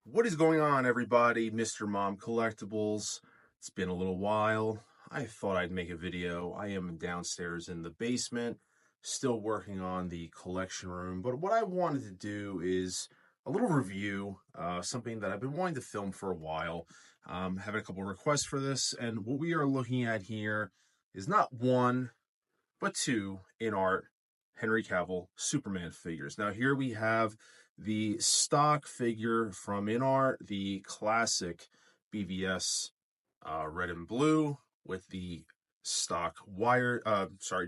What is going on, everybody? Mr. Mom Collectibles. It's been a little while. I thought I'd make a video. I am downstairs in the basement, still working on the collection room. But what I wanted to do is a little review, something that I've been wanting to film for a while. Having a couple requests for this, and what we are looking at here is not one, but two Inart Henry Cavill Superman figures. Now here we have the stock figure from Inart, the classic BVS red and blue with the stock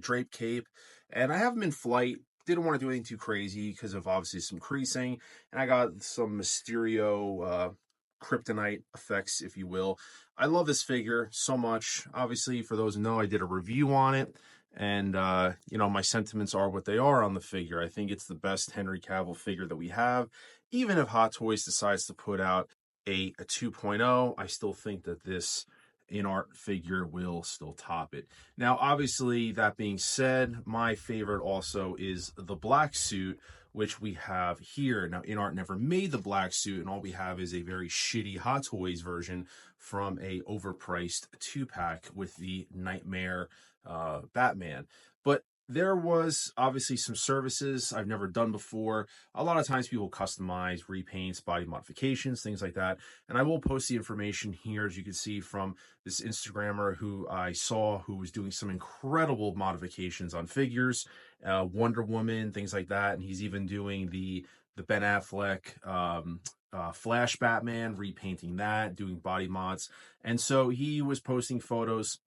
drape cape. And I have them in flight. Didn't want to do anything too crazy because of obviously some creasing. And I got some Mysterio kryptonite effects, if you will. I love this figure so much. Obviously, for those who know, I did a review on it. And, my sentiments are what they are on the figure. I think it's the best Henry Cavill figure that we have. Even if Hot Toys decides to put out a 2.0, I still think that this Inart figure will still top it. Now, obviously, that being said, my favorite also is the black suit, which we have here. Now, Inart never made the black suit, and all we have is a very shitty Hot Toys version from a overpriced 2-pack with the Nightmare Batman. But there was obviously some services I've never done before. A lot of times people customize, repaints, body modifications, things like that. And I will post the information here, as you can see from this Instagrammer who I saw who was doing some incredible modifications on figures, Wonder Woman, things like that. And he's even doing the Ben Affleck Flash Batman, repainting that, doing body mods. And so he was posting photos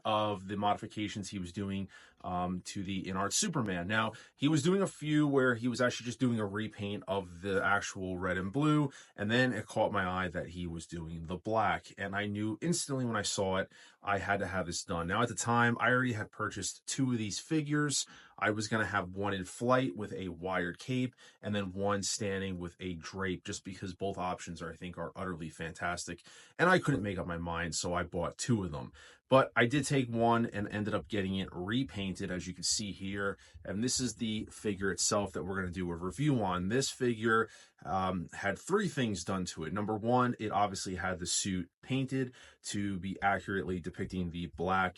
of the modifications he was doing to the Inart Superman. Now, he was doing a few where he was actually just doing a repaint of the actual red and blue, and then it caught my eye that he was doing the black, and I knew instantly when I saw it, I had to have this done. Now, at the time, I already had purchased 2 of these figures. I was going to have one in flight with a wired cape, and then one standing with a drape, just because both options I think are utterly fantastic, and I couldn't make up my mind, so I bought 2 of them. But I did take one and ended up getting it repainted, as you can see here. And this is the figure itself that we're going to do a review on. This figure had 3 things done to it. Number one, it obviously had the suit painted to be accurately depicting the black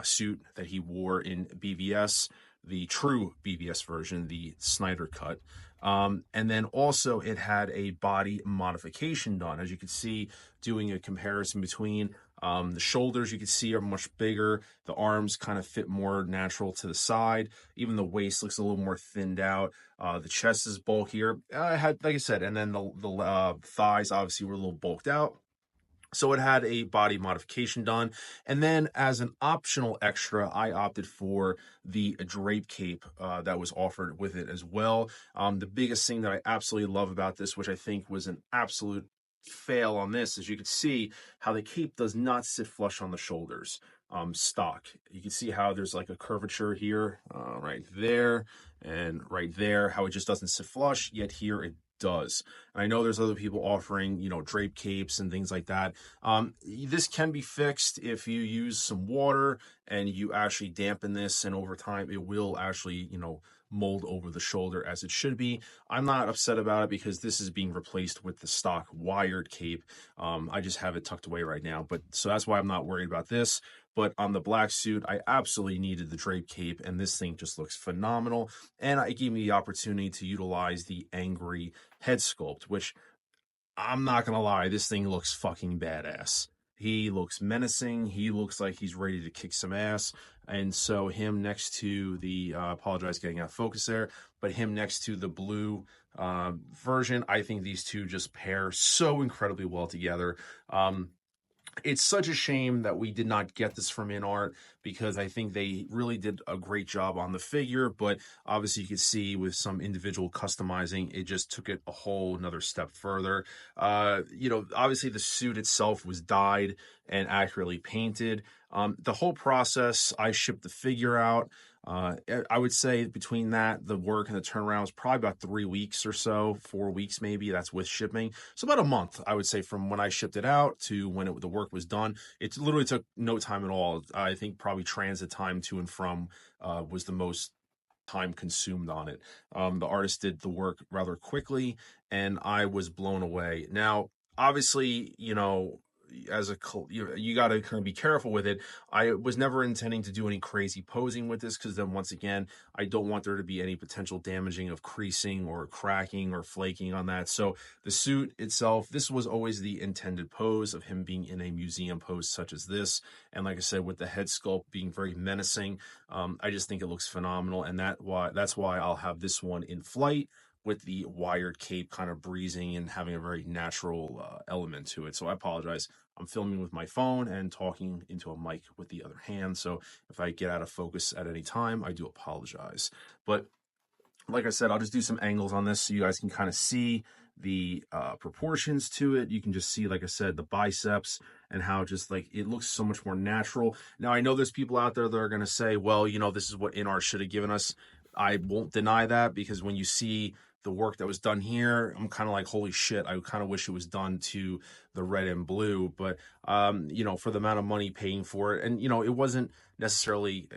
suit that he wore in BVS, the true BVS version, the Snyder cut. And then also it had a body modification done. As you can see, doing a comparison between the shoulders, you can see, are much bigger. The arms kind of fit more natural to the side. Even the waist looks a little more thinned out. The chest is bulkier. I had, like I said, and then the thighs obviously were a little bulked out. So it had a body modification done. And then as an optional extra, I opted for the drape cape that was offered with it as well. The biggest thing that I absolutely love about this, which I think was an absolute fail on this, as you can see how the cape does not sit flush on the shoulders. Stock, you can see how there's like a curvature here, right there and right there, how it just doesn't sit flush, yet here it does. And I know there's other people offering, drape capes and things like that. This can be fixed if you use some water and you actually dampen this, and over time it will actually, mold over the shoulder as it should be. I'm not upset about it because this is being replaced with the stock wired cape. I just have it tucked away right now, but so that's why I'm not worried about this. But on the black suit, I absolutely needed the drape cape, and this thing just looks phenomenal. And it gave me the opportunity to utilize the angry head sculpt, which I'm not gonna lie, this thing looks fucking badass. He looks menacing. He looks like he's ready to kick some ass. And so him next to the, apologize getting out of focus there, but him next to the blue version, I think these two just pair so incredibly well together. It's such a shame that we did not get this from Inart, because I think they really did a great job on the figure, but obviously you can see with some individual customizing, it just took it a whole another step further. Obviously the suit itself was dyed and accurately painted. The whole process, I shipped the figure out. I would say between that, the work and the turnaround was probably about 3 weeks or so, 4 weeks maybe. That's with shipping. So about a month, I would say, from when I shipped it out to when the work was done. It literally took no time at all. I think probably transit time to and from was the most time consumed on it. The artist did the work rather quickly, and I was blown away. Now, obviously, as a you got to kind of be careful with it. I was never intending to do any crazy posing with this, because then once again, I don't want there to be any potential damaging of creasing or cracking or flaking on that. So the suit itself, this was always the intended pose of him being in a museum pose such as this. And like I said, with the head sculpt being very menacing, I just think it looks phenomenal, and that's why I'll have this one in flight with the wired cape kind of breezing and having a very natural element to it. So I apologize. I'm filming with my phone and talking into a mic with the other hand. So if I get out of focus at any time, I do apologize. But like I said, I'll just do some angles on this so you guys can kind of see the proportions to it. You can just see, like I said, the biceps and how just like it looks so much more natural. Now, I know there's people out there that are going to say, well, this is what Inart should have given us. I won't deny that, because when you see the work that was done here, I'm kind of like, holy shit, I kind of wish it was done to the red and blue. But for the amount of money paying for it, and it wasn't necessarily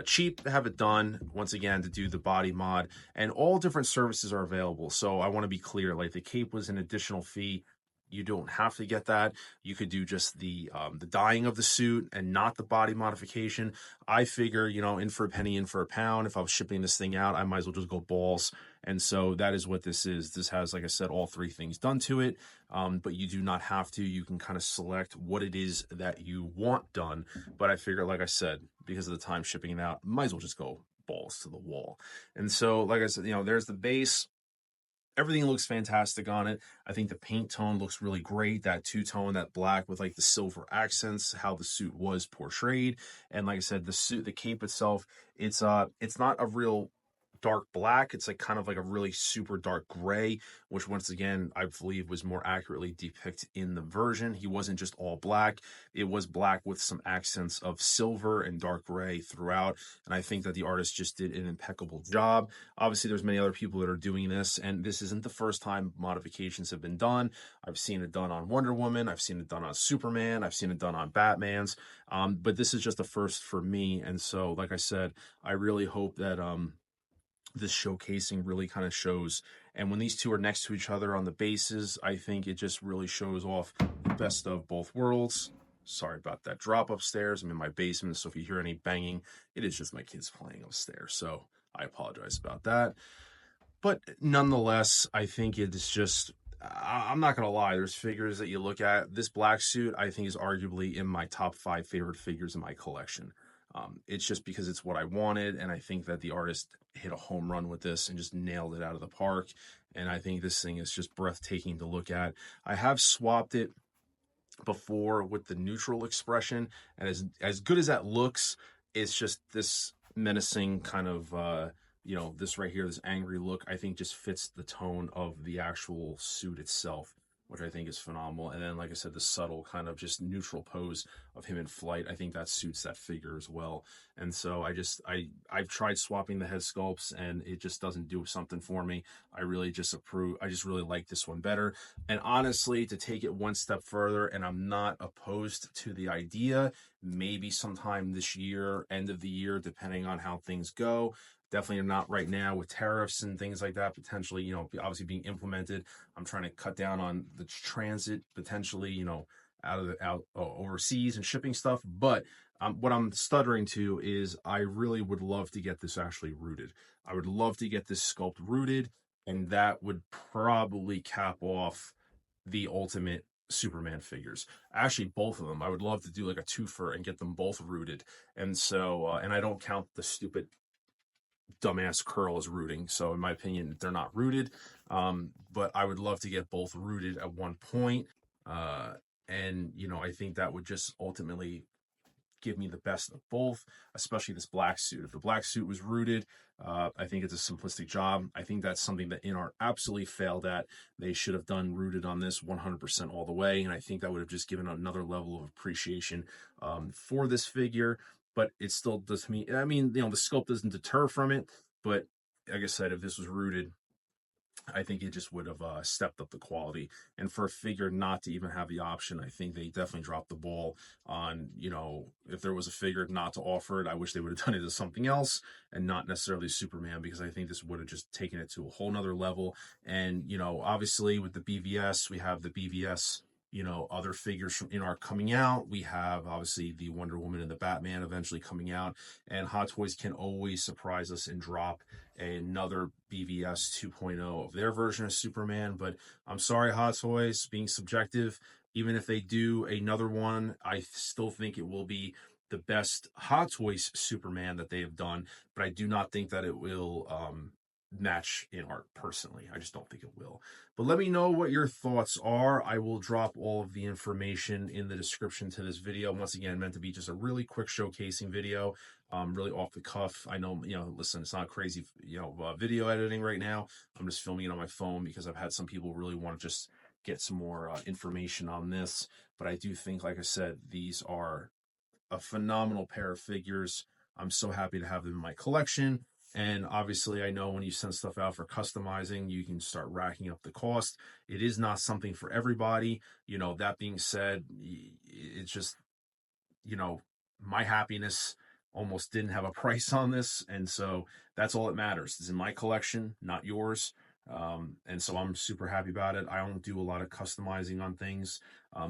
cheap to have it done, once again, to do the body mod, and all different services are available. So I want to be clear, like the cape was an additional fee. You don't have to get that. You could do just the dyeing of the suit and not the body modification. I figure, in for a penny, in for a pound. If I was shipping this thing out, I might as well just go balls. And so that is what this is. This has, like I said, all three things done to it, but you do not have to. You can kind of select what it is that you want done. But I figure, like I said, because of the time shipping it out, might as well just go balls to the wall. And so, like I said, there's the base. Everything looks fantastic on it. I think the paint tone looks really great. That two-tone, that black with like the silver accents, how the suit was portrayed. And like I said, the cape itself, it's not a real dark black. It's like kind of like a really super dark gray, which once again, I believe was more accurately depicted in the version. He wasn't just all black. It was black with some accents of silver and dark gray throughout. And I think that the artist just did an impeccable job. Obviously, there's many other people that are doing this, and this isn't the first time modifications have been done. I've seen it done on Wonder Woman. I've seen it done on Superman. I've seen it done on Batman's. But this is just a first for me. And so, like I said, I really hope that this showcasing really kind of shows. And when these two are next to each other on the bases, I think it just really shows off the best of both worlds. Sorry about that drop upstairs. I'm in my basement, so if you hear any banging, it is just my kids playing upstairs. So I apologize about that. But nonetheless, I think it is just, I'm not going to lie, there's figures that you look at. This black suit, I think, is arguably in my top 5 favorite figures in my collection. It's just because it's what I wanted, and I think that the artist hit a home run with this and just nailed it out of the park. And I think this thing is just breathtaking to look at. I have swapped it before with the neutral expression, and as good as that looks, it's just this menacing kind of this right here, this angry look, I think just fits the tone of the actual suit itself, which I think is phenomenal. And then, like I said, the subtle kind of just neutral pose of him in flight, I think that suits that figure as well. And so I've tried swapping the head sculpts, and it just doesn't do something for me. I just really like this one better. And honestly, to take it one step further, and I'm not opposed to the idea, maybe sometime this year, end of the year, depending on how things go. Definitely not right now with tariffs and things like that, potentially, obviously being implemented. I'm trying to cut down on the transit, potentially, out overseas and shipping stuff. But what I'm stuttering to is I really would love to get this actually rooted. I would love to get this sculpt rooted, and that would probably cap off the ultimate Superman figures. Actually, both of them. I would love to do like a twofer and get them both rooted. And so, and I don't count the stupid dumbass curl as rooting. So in my opinion, they're not rooted. But I would love to get both rooted at one point. And I think that would just ultimately give me the best of both, especially this black suit. If the black suit was rooted, I think it's a simplistic job. I think that's something that Inart absolutely failed at. They should have done rooted on this 100% all the way, and I think that would have just given another level of appreciation for this figure. But it still does me. I mean, the sculpt doesn't deter from it, but like I said, if this was rooted, I think it just would have stepped up the quality. And for a figure not to even have the option, I think they definitely dropped the ball on, if there was a figure not to offer it, I wish they would have done it as something else and not necessarily Superman, because I think this would have just taken it to a whole nother level. And, obviously with the BVS, we have the BVS, other figures from Inart coming out. We have obviously the Wonder Woman and the Batman eventually coming out. And Hot Toys can always surprise us and drop another BVS 2.0 of their version of Superman. But I'm sorry, Hot Toys, being subjective, even if they do another one, I still think it will be the best Hot Toys Superman that they have done. But I do not think that it will match Inart personally. I just don't think it will. But let me know what your thoughts are. I will drop all of the information in the description to this video. Once again, meant to be just a really quick showcasing video, really off the cuff. I know, listen, it's not crazy, video editing right now. I'm just filming it on my phone because I've had some people really want to just get some more information on this. But I do think, like I said, these are a phenomenal pair of figures. I'm so happy to have them in my collection. And obviously, I know when you send stuff out for customizing, you can start racking up the cost. It is not something for everybody. That being said, it's just, my happiness almost didn't have a price on this. And so that's all that matters. It's in my collection, not yours. And so I'm super happy about it. I don't do a lot of customizing on things.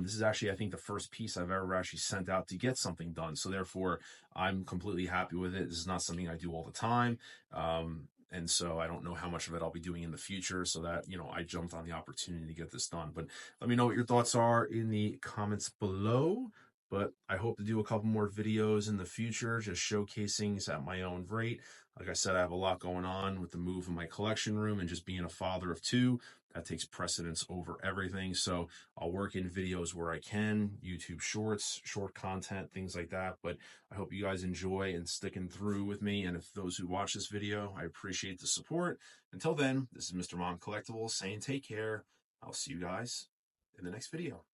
This is actually, I think, the first piece I've ever actually sent out to get something done. So therefore, I'm completely happy with it. This is not something I do all the time. And so I don't know how much of it I'll be doing in the future. So that, I jumped on the opportunity to get this done. But let me know what your thoughts are in the comments below. But I hope to do a couple more videos in the future, just showcasing at my own rate. Like I said, I have a lot going on with the move in my collection room and just being a father of two. That takes precedence over everything. So I'll work in videos where I can, YouTube shorts, short content, things like that. But I hope you guys enjoy and sticking through with me. And if those who watch this video, I appreciate the support. Until then, this is Mr. Mom Collectibles saying take care. I'll see you guys in the next video.